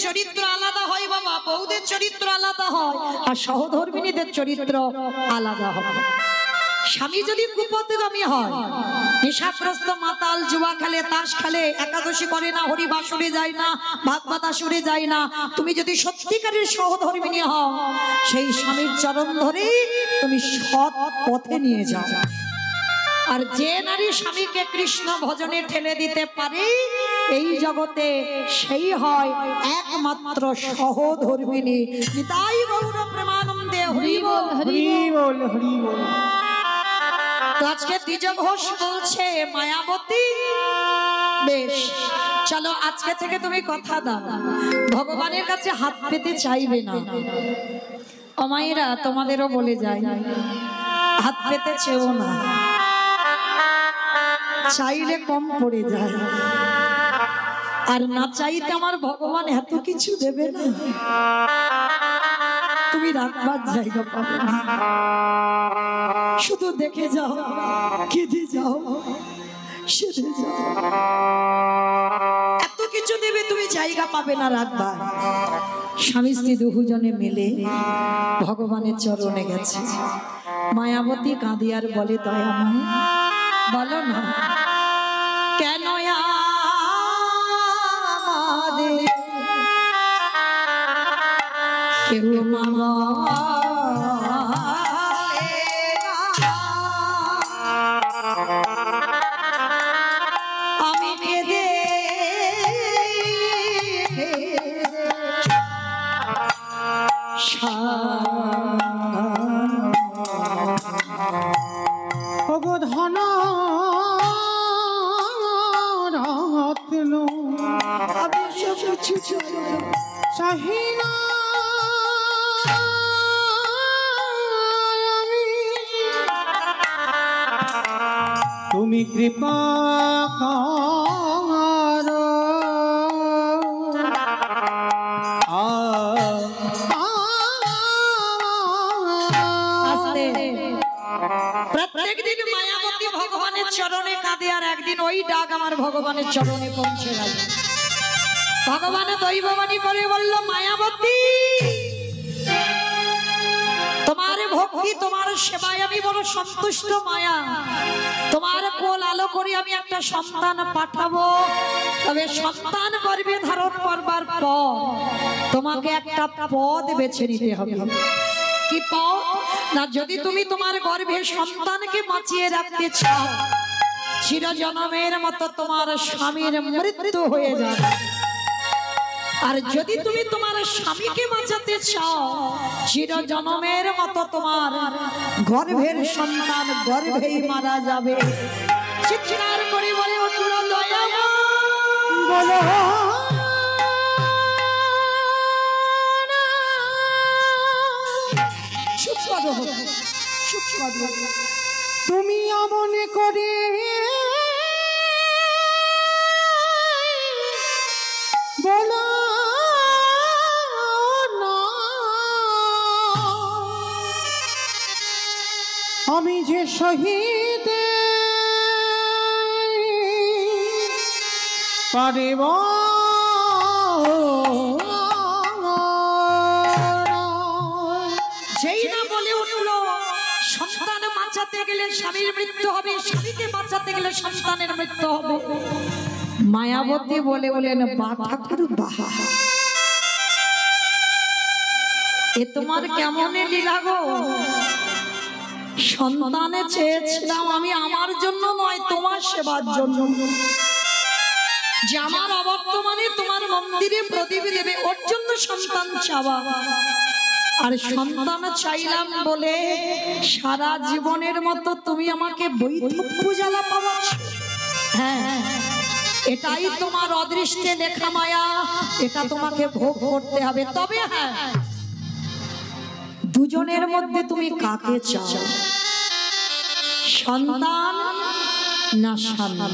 চরিত্র আলাদা হয় বাবা, বউদের চরিত্র আলাদা হয়, আর সহধর্মিনীদের চরিত্র আলাদা হয়। স্বামী যদি কুপথগামী হয়, নেশাগ্রস্ত মাতাল, জুয়া খেলে, তাস খেলে, একাদশী করে না, হরি বাসরে যায় না, ভাগবত আসরে যায় না, তুমি যদি সত্যিকারের সহধর্মিনী হও, সেই স্বামীর চরণ ধরে তুমি সৎ পথে নিয়ে যাও। আর যে নারী স্বামীকে কৃষ্ণ ভজনে ঠেলে দিতে পারে এই জগতে, সেই হয় একমাত্র সহধর্মিনী। নিতাই গৌর প্রেমানন্দে হরি বল, হরি বল, হরি বল। আজকে দ্বিজ ঘোষ বলছে মায়াবতী, বেশ চলো আজকে থেকে তুমি কথা দাও, ভগবানের কাছে হাত পেতে চাইবে না। ও মায়েরা, তোমাদেরও বলে যায়, হাত পেতে চেও না, চাইলে কম পড়ে যায়। আর না চাইতে আমার ভগবান এত কিছু দেবে না, তুমি রাখবার জায়গা পাবে না। শুধু দেখে যাও, কেঁদে যাও, সেদে যাও, এত কিছু দেবে, তুমি জায়গা পাবে না রাখবার। স্বামী স্ত্রী দুজনে মিলে ভগবানের চরণে গেছে। মায়াবতী কাঁদি আর বলে, দয়াময় বলো না, কেন আমাদের কেউ মামা আমি কেঁদে ধন রত্ন আমি সব কিছু চাহিনা তুমি কৃপা করো। প্রত্যেক দিন মায়াবতী ভগবানের চরণে কাঁদে, আর একদিন ওই ডাক আমার ভগবানের চরণে পৌঁছে গেল। ভগবানের দৈববাণী করে বলল, মায়াবতী তোমার ভক্তি, তোমার সেবায় আমি বড় সন্তুষ্ট মায়া। তোমার কোল আলো করে আমি একটা সন্তান পাঠাবো, তবে সন্তান গর্ভে ধারণ করবার পর তোমাকে একটা পদ বেছে নিতে হবে। কি পদ? না, যদি তুমি তোমার গর্ভে সন্তানকে বাঁচিয়ে রাখতে চাও, চিরজন্মের মতো তোমার স্বামীর মৃত্যু হয়ে যাবে। আর যদি তুমি তোমার স্বামীকে বাঁচাতে চাও, চিরজন্মের মতো তোমার গর্ভের সন্তান গর্ভেই মারা যাবে। চিৎকার করে বলে উঠল, দয়াময় বলো তুমি আমনে করে বলো না, আমি যে শহীদ পারিব যেই না বলে উঠল সন্তান বাঁচাতে গেলে স্বামীর মৃত্যু হবে, স্বামীকে বাঁচাতে গেলে সন্তানের মৃত্যু হবে, মায়াবতী বলে বলেন, বা ঠাকুর বাহা, এ তোমার কেমন লীলা গো? সন্তানে চেয়েছিলাম আমি আমার জন্য নয়, তোমার সেবার জন্য, যে আমার অবর্তমানে তোমার মন্দিরে প্রদীপ দেবে, ওর জন্য সন্তান চাওয়া। আর সন্তান চাইলাম বলে সারা জীবনের মতো তুমি আমাকে বৈধব্য জ্বালা পাওয়াচ্ছ। হ্যাঁ, এটাই তোমার অদৃষ্টে লেখা মায়া, এটা তোমাকে ভোগ করতে হবে। তবে হ্যাঁ, দুজনের মধ্যে তুমি কাকে চাও, সন্তান না স্বামী?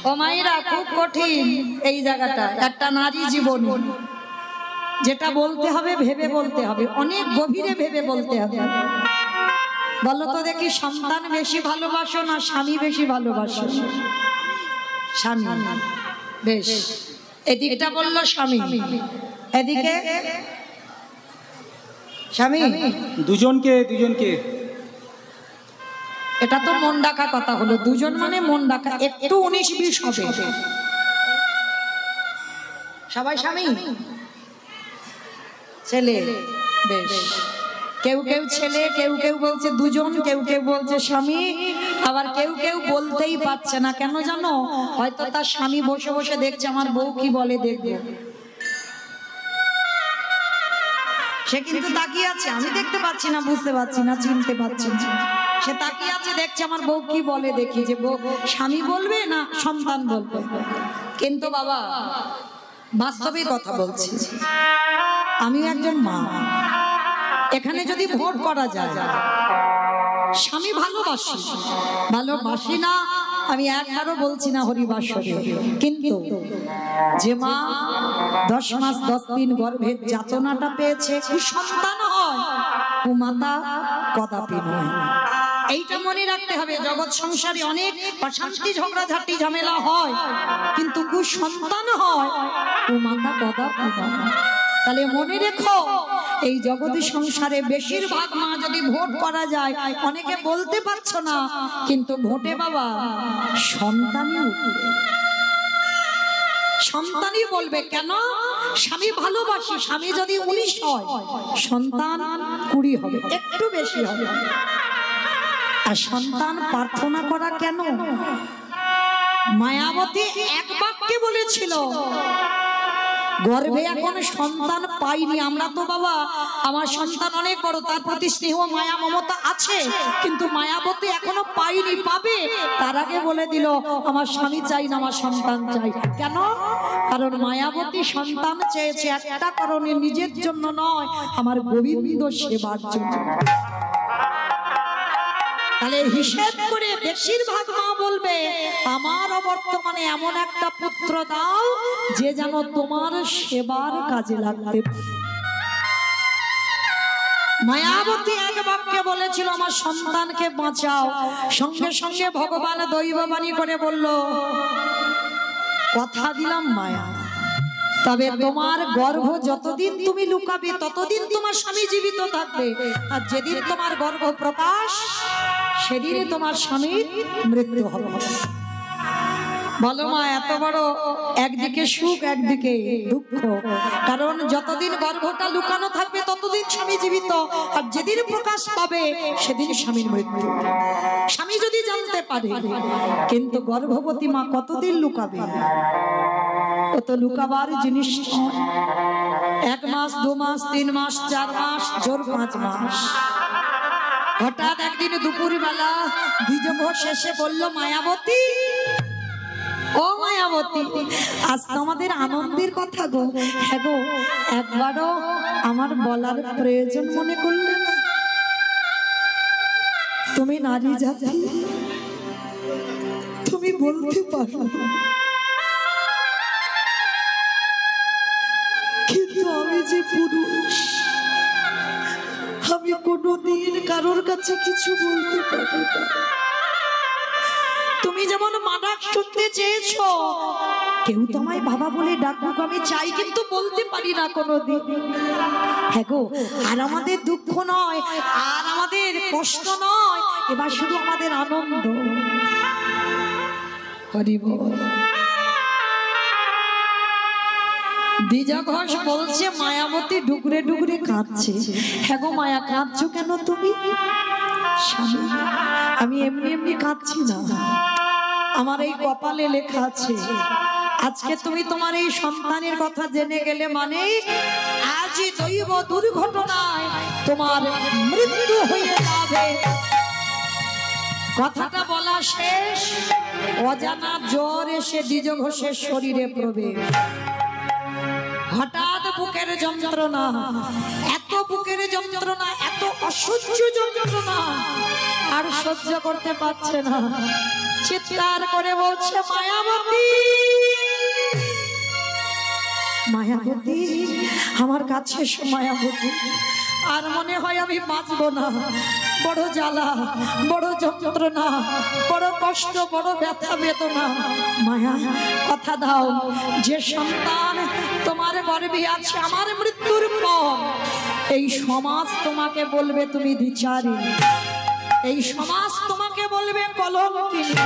ও মায়েরা, খুব কঠিন এই জায়গাটা, একটা নারী জীবন, যেটা বলতে হবে ভেবে বলতে হবে, অনেক গভীরে ভেবে বলতে হবে। বলো তো দেখি, সন্তান বেশি ভালোবাসো না স্বামী বেশি ভালোবাসো? স্বামী। বেশ, এদিকটা বললো স্বামী, এদিকে স্বামী। দুজনকে দুজনকে এটা তো মন ডাকা কথা হলো, দুজন মানে মন ডাকা, একটু 19-20 হবে। সবাই স্বামী ছেলে, বেশ। কেউ কেউ ছেলে, কেউ কেউ বলছে দুজন, কেউ কেউ বলছে স্বামী, আবার কেউ কেউ বলতেই পারছে না। কেন জানো? হয়তো তার স্বামী বসে বসে দেখছে আমার বউ কি বলে দেখবে, সে কিন্তু তাকিয়ে আছে, আমি দেখতে পাচ্ছি না, বুঝতে পারছি না, চিনতে পারছি না। সে তাকিয়ে আছে, দেখছে আমার বউ কি বলে দেখি, যে বউ স্বামী বলবে না সন্তান বলবে। কিন্তু বাবা বাস্তবিক কথা বলছি, আমি একজন মা। এখানে যদি ভোট করা যায়, স্বামী ভালোবাসি, ভালোবাসি না আমি একবারও বলছি না হরিবাসরে, কিন্তু যে মা 10 মাস 10 দিন গর্ভের যাতনাটা পেয়েছে, সন্তান হয়, ও মাতা কদাপি নয়। এইটা মনে রাখতে হবে। জগৎ সংসারে অনেক অশান্তি, ঝগড়াঝাটি, ঝামেলা হয়, কিন্তু কুসন্তান হয়, ও মাতা কদাপি নয়। তাহলে মনে রেখো, এই জগতের সংসারে বেশিরভাগ মা যদি ভোট করা যায়, অনেকে বলতে পারছো না, কিন্তু ভোটে বাবা সন্তানই উঠবে, সন্তানই বলবে। কেন? স্বামী ভালোবাসি, স্বামী যদি 19 হয়, সন্তান 20 হবে, একটু বেশি হবে। আর সন্তান প্রার্থনা করা কেন? মায়াবতী এক বাক্যে বলেছিল, গর্ভে এখন সন্তান পাইনি, আমরা তো বাবা আমার সন্তান অনেক বড়, তার প্রতি স্নেহ মায়া মমতা আছে, কিন্তু মায়াবতী এখনো পাইনি, পাবে। তার আগে বলে দিল আমার স্বামী চাই না, আমার সন্তান চাই। কেন? কারণ মায়াবতী সন্তান চেয়েছে একটা কারণে, নিজের জন্য নয়, আমার গোবিন্দ সেবার জন্য। তাহলে হিসেব করে বেশিরভাগ মা বলবে আমার বর্তমানে এমন একটা পুত্র দাও যে যেন তোমার সেবার কাজে লাগবে। মায়াবতী এক বাক্যে বলেছিল আমার সন্তানকে বাঁচাও, সঙ্গে সঙ্গে ভগবান দৈববাণী করে বলল কথা দিলাম মায়া, তবে তোমার গর্ভ যতদিন তুমি লুকাবে ততদিন তোমার স্বামী জীবিত থাকবে, আর যেদিন তোমার গর্ভ প্রকাশ সেদিনে তোমার স্বামীর মৃত্যু হবে। বলো মা, এত বড় একদিকে সুখ একদিকে দুঃখ, কারণ যতদিন গর্ভটা লুকানো থাকবে ততদিন স্বামী জীবিত, আর যেদিন প্রকাশ পাবে সেদিন স্বামীর মৃত্যু। স্বামী যদি জানতে পারে, কিন্তু গর্ভবতী মা কতদিন লুকাবে? ও তো লুকাবার জিনিস নয়। 1 মাস 2 মাস 3 মাস 4 মাস জোর 5 মাস। হঠাৎ একদিন দুপুর বেলা দ্বিজভোর শেষে বলল মায়াবতী, ও মায়াবতী, আজ তোমাদের আনন্দের কথা গো। হ্যাঁ গো, একবারও আমার বলার প্রয়োজন মনে করলে না? তুমি নারী জাতি, তুমি বলতে পারো, কিন্তু আমি যে পুরুষ, আমি কোনোদিন কারোর কাছে কিছু বলতে পারি না। তুমি যেমন মাডাক শুনতে চেয়েছো, কেউ তোমায় বাবা বলে ডাকুক, আমি চাই, কিন্তু বলতে পারি না কোনোদিন। হ্যাঁ গো, আর আমাদের দুঃখ নয়, আর আমাদের কষ্ট নয়, এবার শুধু আমাদের আনন্দ। হরি বল। দ্বিজা ঘোষ বলছে মায়াবতী ডুগরে ডুগরে কাঁদছে। হ্যাঁ গো মায়া, কাঁদছো কেন তুমি? স্বামী, আমি এমনি এমনি কাঁদছি না, আমার এই কপালে লেখা আছে, আজকে তুমি তোমার এই সন্তানের কথা জেনে গেলে মানে আজই দৈব দুর্ঘটনায় তোমার মৃত্যু হয়ে যাবে। কথাটা বলা শেষ, অজানা জ্বর এসে দ্বিজ ঘোষের শরীরে প্রবেশ। হঠাৎ বুকের যন্ত্রণা, এত বুকের যন্ত্রণা, এত অসহ্য যন্ত্রণা, আর সহ্য করতে পারছে না, চিৎকার করে বলছে মায়াবতী, মায়াবতী আমার কাছে এসো, মায়াবতী আর মনে হয় আমি বাঁচবো না। বড় জ্বালা, বড় যন্ত্রণা, বড় কষ্ট, বড় ব্যথা বেদনা। মায়া, কথা দাও, যে সন্তান তোমার গর্ভে আছে আমার মৃত্যুর পর এই সমাজ তোমাকে বলবে তুমি দ্বিচারিণী, এই সমাজ তোমাকে বলবে কলঙ্কিনী।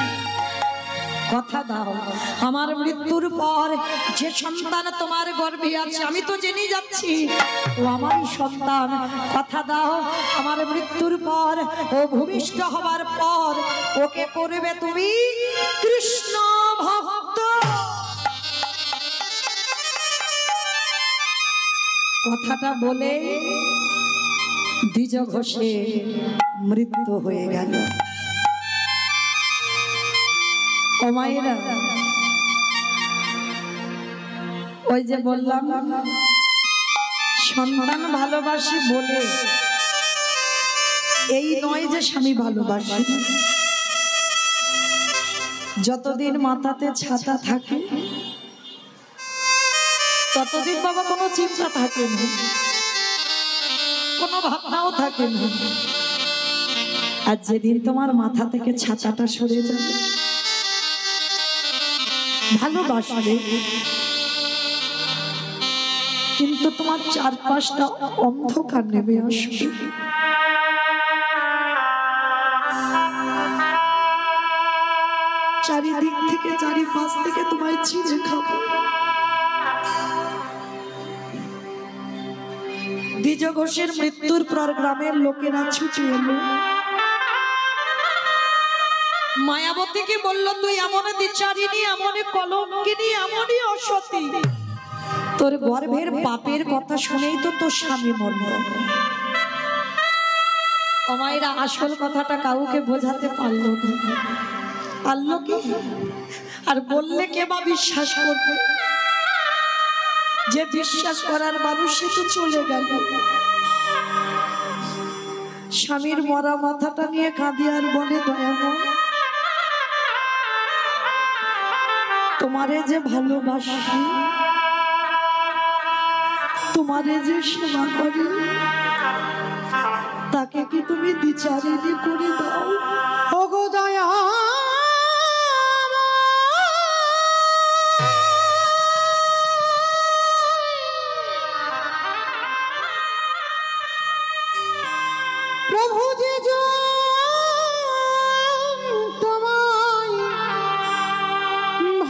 কথা দাও, আমার মৃত্যুর পর যে সন্তান তোমার গর্ভে আছে আমি তো জেনে যাচ্ছি ও আমারই সন্তান। কথা দাও, আমার মৃত্যুর পর ও ভূমিষ্ঠ হবার পর ওকে করবে তুমি কৃষ্ণ ভক্ত। কথাটা বলে দ্বিজ ঘোষের মৃত্যু হয়ে গেল। ও মায়েরা, ওই যে বললাম সন্তান ভালোবাসি বলে এই নয় যে স্বামী ভালোবাসে। যতদিন মাথাতে ছাতা থাকে ততদিন বাবা কোনো চিন্তা থাকে না, কোনো ভাবনাও থাকে না। আর যেদিন তোমার মাথা থেকে ছাতাটা সরে যাবে, ভালোবাসবে কিন্তু তোমার চারপাশটা অন্ধকার নেমে আসবে। চারিদিক থেকে, চারিপাশ থেকে তোমায় ছিঁড়ে খাবো। দ্বিজ ঘোষের মৃত্যুর পর গ্রামের লোকেরা ছুটে এলো। মায়াবতীকে বলল, তুই এমন দ্বিচারিণী, এমন কলঙ্কিনী, এমনই অসতী, তোর গর্ভের পাপের কথা শুনেই তো তোর স্বামী মরল। ও মায়েরা, আসল কথাটা কাউকে বোঝাতে পারলো না। পারলো কি? আর বললে কে বা বিশ্বাস করবে? যে বিশ্বাস করার মানুষ সে তো চলে গেল। স্বামীর মরা মাথাটা নিয়ে কাঁদি আর বলে, দয়াময়, তোমারে যে ভালোবাসি, তোমারে যে সেবা করি, তাকে কি তুমি দ্বিচারিণী করে দাও? ওগো দয়া, প্রভু যে তোমায়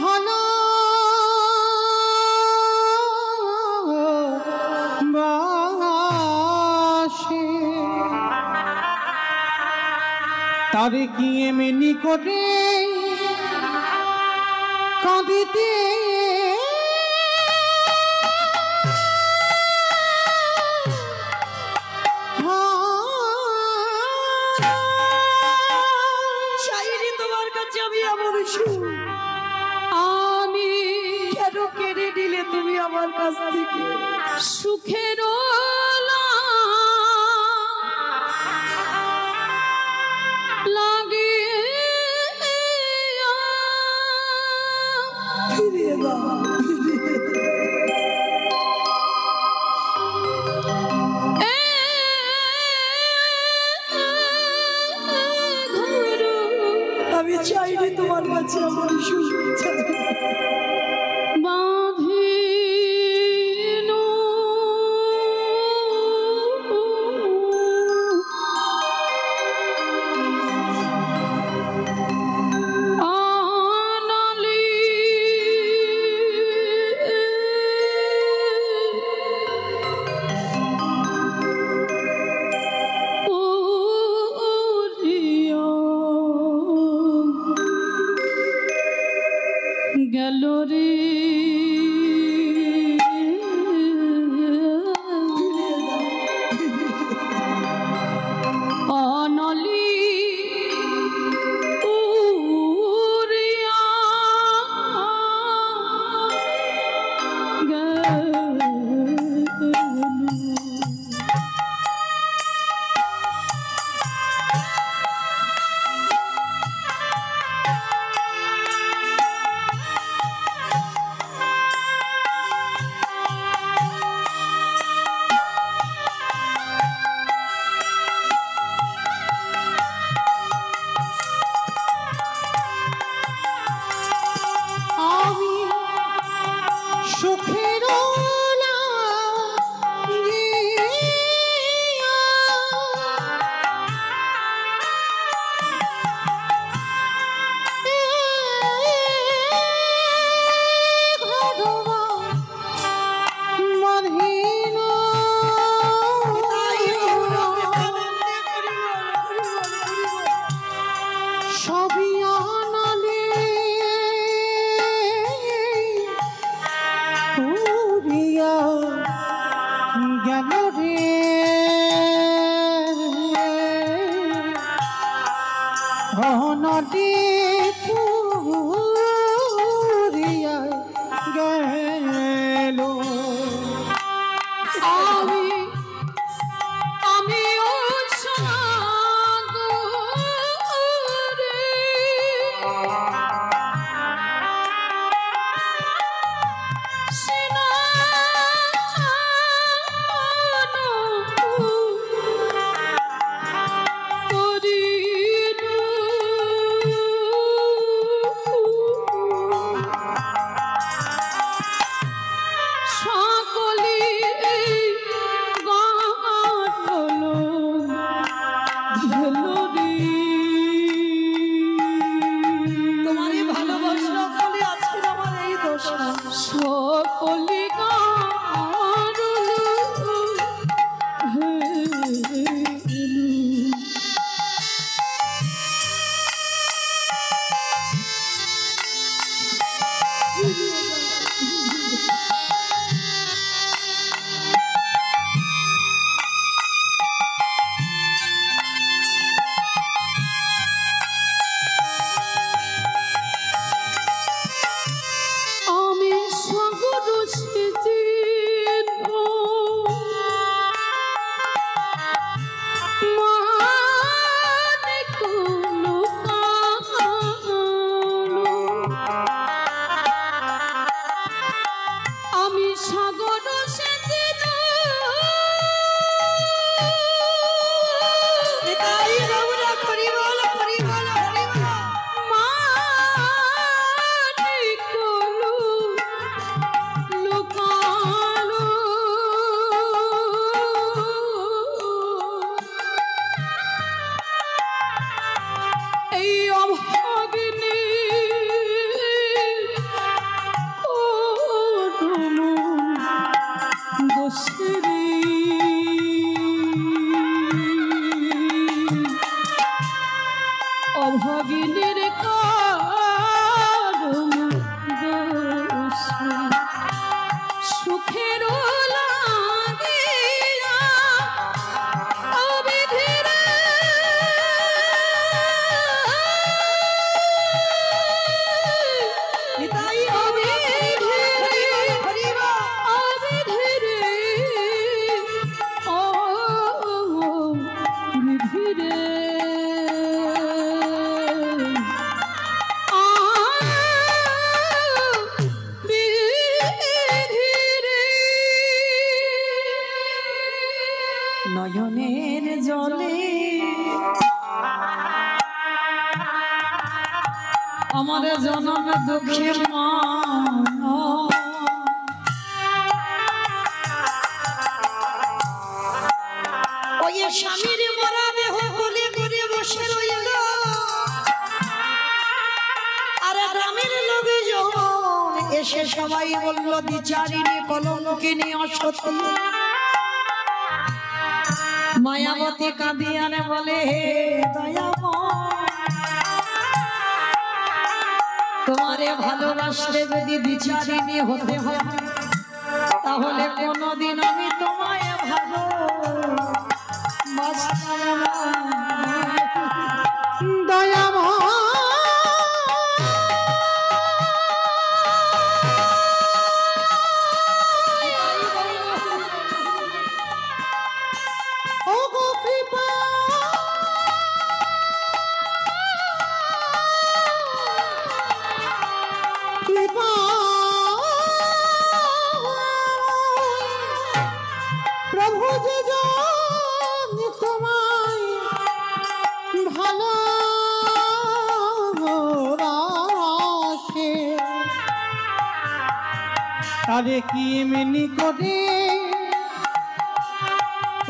ভালো তারে কি এমনি করে কাঁদিতে চাইনি তোমার কাছে আমি এমন আমি কেন কেড়ে নিলে তুমি আমার কাছ থেকে সুখের লাগে ফিরিয়ে দাও। আমি চাইনি তোমার কাছে আমার সুখ ঘাটে পুরিয়া গেল আমি আমিও সাগরে তোমারই ভালোবাসা বলে আজকে আমার এই দশা। সকলে আমি সাগর সেজে মানে কোনো আমি সাগর সেজে নিতাই গৌরা হরি বল হরি বল হরি বল। মানে কোনো লুকানো এই অভাগিনী ও দোষেরি অভাগিনীর কারণ দোষে সুখের লাগিয়া অবিধিরে নিতাই গৌরা হরি বল হরি বল। অবিধিরে অবিধিরে নয়নের জলে আমার জনম দুঃখে মা ওই স্বামীর মরা দেহ কোলে করে বসে রইল আর গ্রামের লোকজন এসে সবাই বলল দ্বিচারিণী কলঙ্কিনী অসতী। মায়াবতী কাঁদিয়ানে বলে হে দয়াময়, তোমারে ভালোবাসলে যদি বিচারিণী হতে হয় তাহলে কোনদিন আমি তোমায় ভালো বাসতাম না। প্রভু যে জন তোমায় ভালোবাসে তারে কি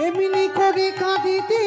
এমনি করে কাঁদিতে